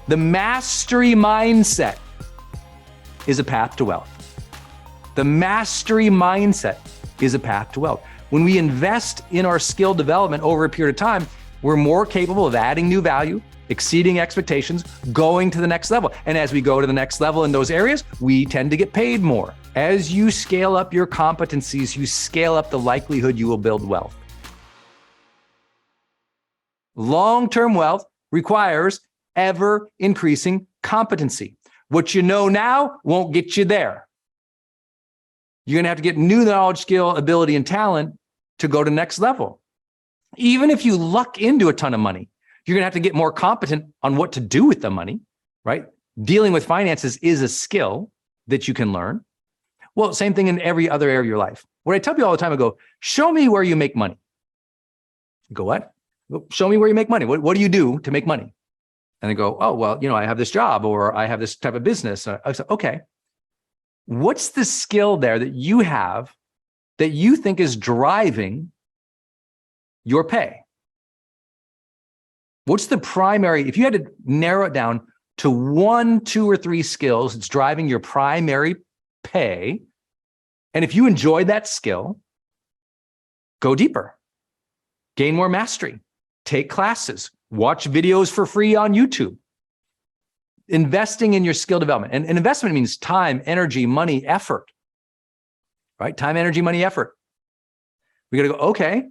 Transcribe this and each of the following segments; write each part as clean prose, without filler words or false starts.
The mastery mindset is a path to wealth. The mastery mindset is a path to wealth. When we invest in our skill development over a period of time, we're more capable of adding new value, exceeding expectations, going to the next level. And as we go to the next level in those areas, we tend to get paid more. As you scale up your competencies, you scale up the likelihood you will build wealth. Long-term wealth requires ever increasing competency. What you know now won't get you there. You're going to have to get new knowledge, skill, ability, and talent to go to the next level. Even if you luck into a ton of money, you're going to have to get more competent on what to do with the money, right? Dealing with finances is a skill that you can learn. Well, same thing in every other area of your life. What I tell people all the time, I go, show me where you make money. You go, what? Show me where you make money. What do you do to make money? And they go, oh, well, I have this job or I have this type of business. I say, okay, what's the skill there that you have that you think is driving your pay? What's the primary, if you had to narrow it down to 1, 2, or 3 skills that's driving your primary pay, and if you enjoy that skill, go deeper, gain more mastery, take classes, watch videos for free on YouTube. Investing in your skill development. And investment means time, energy, money, effort, right? Time, energy, money, effort. We got to go, okay,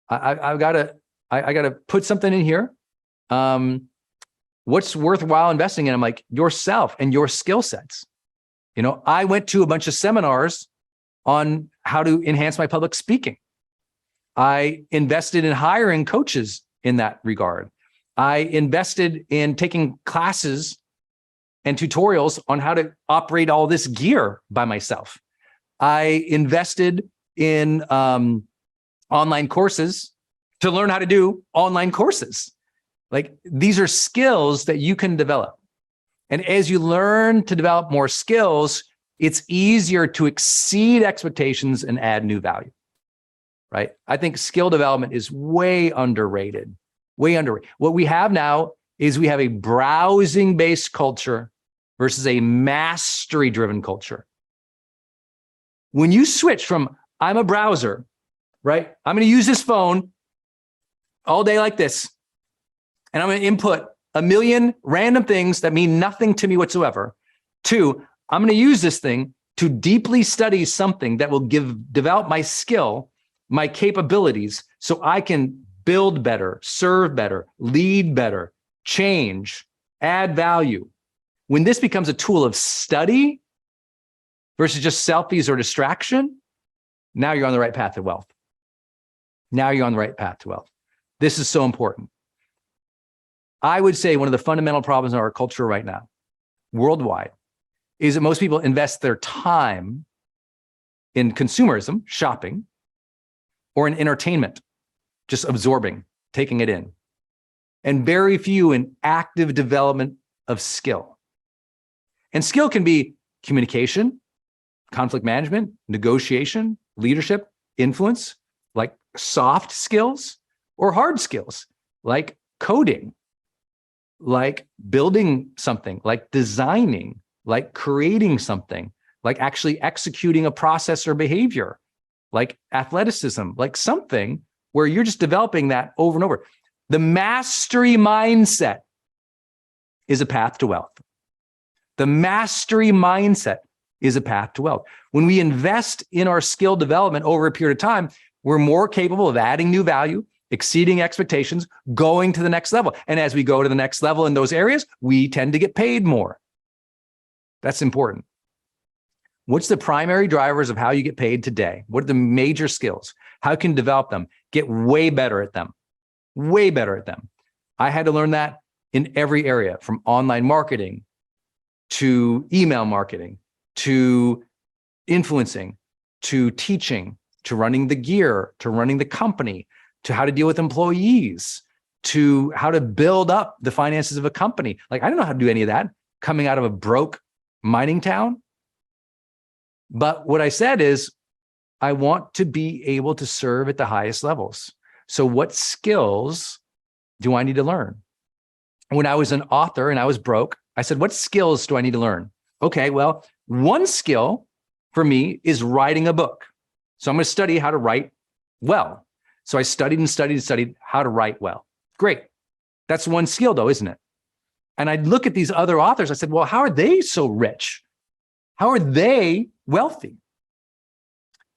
I got to put something in here. What's worthwhile investing in? I'm like, yourself and your skill sets. I went to a bunch of seminars on how to enhance my public speaking. I invested in hiring coaches in that regard. I invested in taking classes and tutorials on how to operate all this gear by myself. I invested in online courses to learn how to do online courses. Like, these are skills that you can develop. And as you learn to develop more skills, it's easier to exceed expectations and add new value, right? I think skill development is way underrated, way underrated. What we have now is we have a browsing-based culture versus a mastery-driven culture. When you switch from, I'm a browser, right? I'm going to use this phone all day like this, and I'm going to input a million random things that mean nothing to me whatsoever, to, I'm going to use this thing to deeply study something that will develop my skill, my capabilities, so I can build better, serve better, lead better, change, add value. When this becomes a tool of study versus just selfies or distraction, now you're on the right path to wealth. Now you're on the right path to wealth. This is so important. I would say one of the fundamental problems in our culture right now, worldwide, is that most people invest their time in consumerism, shopping, or in entertainment, just absorbing, taking it in, and very few in active development of skill. And skill can be communication, conflict management, negotiation, leadership, influence, like soft skills, or hard skills, like coding, like building something, like designing, like creating something, like actually executing a process or behavior, like athleticism, like something where you're just developing that over and over. The mastery mindset is a path to wealth. The mastery mindset is a path to wealth. When we invest in our skill development over a period of time, we're more capable of adding new value, exceeding expectations, going to the next level. And as we go to the next level in those areas, we tend to get paid more. That's important. What's the primary drivers of how you get paid today? What are the major skills? How can you develop them? Get way better at them. Way better at them. I had to learn that in every area, from online marketing to email marketing, to influencing, to teaching, to running the gear, to running the company, to how to deal with employees, to how to build up the finances of a company. Like, I don't know how to do any of that coming out of a broke mining town. But what I said is, I want to be able to serve at the highest levels. So what skills do I need to learn? when I was an author and I was broke, I said, what skills do I need to learn? Okay, well, one skill for me is writing a book. So I'm going to study how to write well. So I studied and studied and studied how to write well. Great. That's one skill though, isn't it? And I'd look at these other authors. I said, well, how are they so rich? How are they wealthy?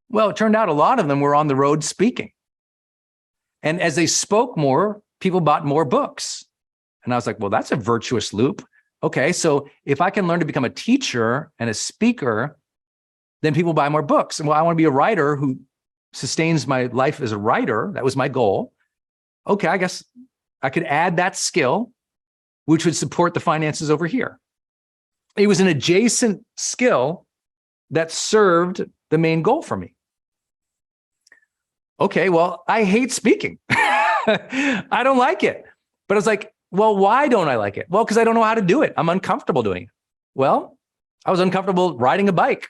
Well, it turned out a lot of them were on the road speaking. And as they spoke more, people bought more books. And I was like, well, that's a virtuous loop. Okay, so if I can learn to become a teacher and a speaker, then people buy more books. And well, I want to be a writer who sustains my life as a writer. That was my goal. Okay, I guess I could add that skill, which would support the finances over here. It was an adjacent skill that served the main goal for me. Okay, well, I hate speaking. I don't like it. But I was like, well, why don't I like it? Well, because I don't know how to do it. I'm uncomfortable doing it. Well, I was uncomfortable riding a bike.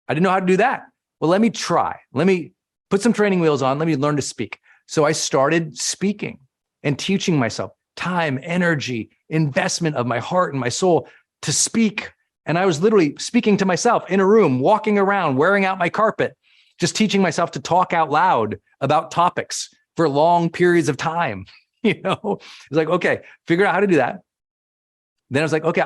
I didn't know how to do that. Well, let me try. Let me put some training wheels on. Let me learn to speak. So I started speaking and teaching myself time, energy, investment of my heart and my soul to speak. And I was literally speaking to myself in a room, walking around, wearing out my carpet, just teaching myself to talk out loud about topics for long periods of time. It's like, okay, figure out how to do that. Then I was like, okay,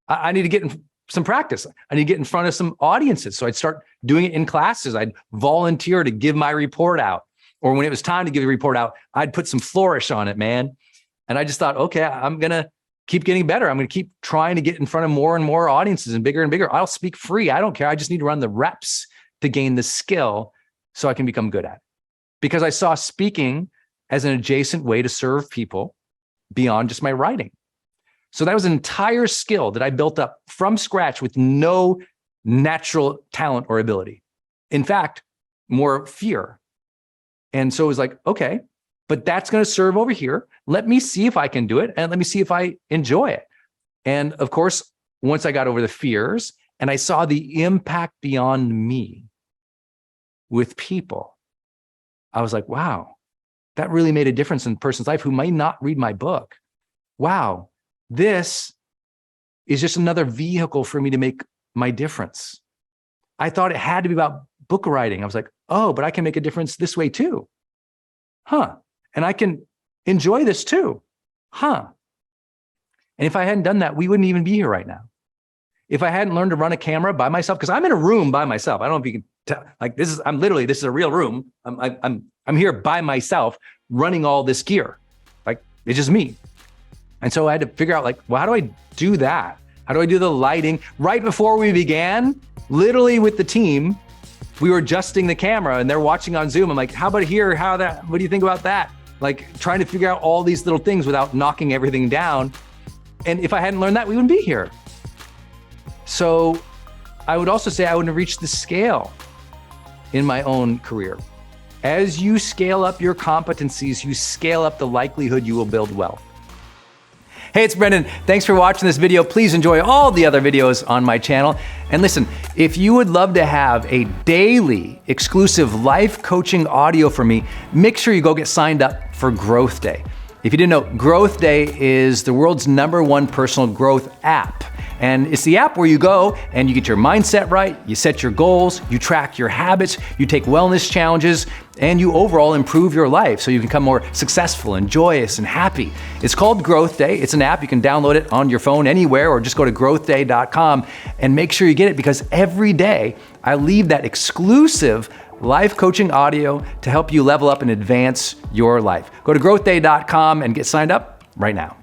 I need to get in some practice. I need to get in front of some audiences. So I'd start doing it in classes. I'd volunteer to give my report out. Or when it was time to give the report out, I'd put some flourish on it, man. And I just thought, okay, I'm going to keep getting better. I'm going to keep trying to get in front of more and more audiences and bigger. I'll speak free. I don't care. I just need to run the reps to gain the skill so I can become good at it. Because I saw speaking as an adjacent way to serve people beyond just my writing. So that was an entire skill that I built up from scratch with no natural talent or ability. In fact, more fear. And so it was like, okay, but that's going to serve over here. Let me see if I can do it. And let me see if I enjoy it. And of course, once I got over the fears and I saw the impact beyond me with people, I was like, wow, that really made a difference in a person's life who might not read my book. Wow, this is just another vehicle for me to make my difference. I thought it had to be about book writing. I was like, oh, but I can make a difference this way too. Huh. And I can enjoy this too. Huh. And if I hadn't done that, we wouldn't even be here right now. If I hadn't learned to run a camera by myself, because I'm in a room by myself. I don't know if you can tell, like this is a real room. I'm here by myself running all this gear. Like it's just me. And so I had to figure out like, well, how do I do that? How do I do the lighting? Right before we began, literally with the team, we were adjusting the camera and they're watching on Zoom. I'm like, how about here? What do you think about that? Like trying to figure out all these little things without knocking everything down. And if I hadn't learned that, we wouldn't be here. So I would also say I wouldn't have reached the scale in my own career. As you scale up your competencies, you scale up the likelihood you will build wealth. Hey, it's Brendon. Thanks for watching this video. Please enjoy all the other videos on my channel. And listen, if you would love to have a daily exclusive life coaching audio from me, make sure you go get signed up for Growth Day. If you didn't know, Growth Day is the world's #1 personal growth app. And it's the app where you go and you get your mindset right, you set your goals, you track your habits, you take wellness challenges, and you overall improve your life so you can become more successful and joyous and happy. It's called Growth Day. It's an app. You can download it on your phone anywhere or just go to growthday.com and make sure you get it because every day I leave that exclusive life coaching audio to help you level up and advance your life. Go to growthday.com and get signed up right now.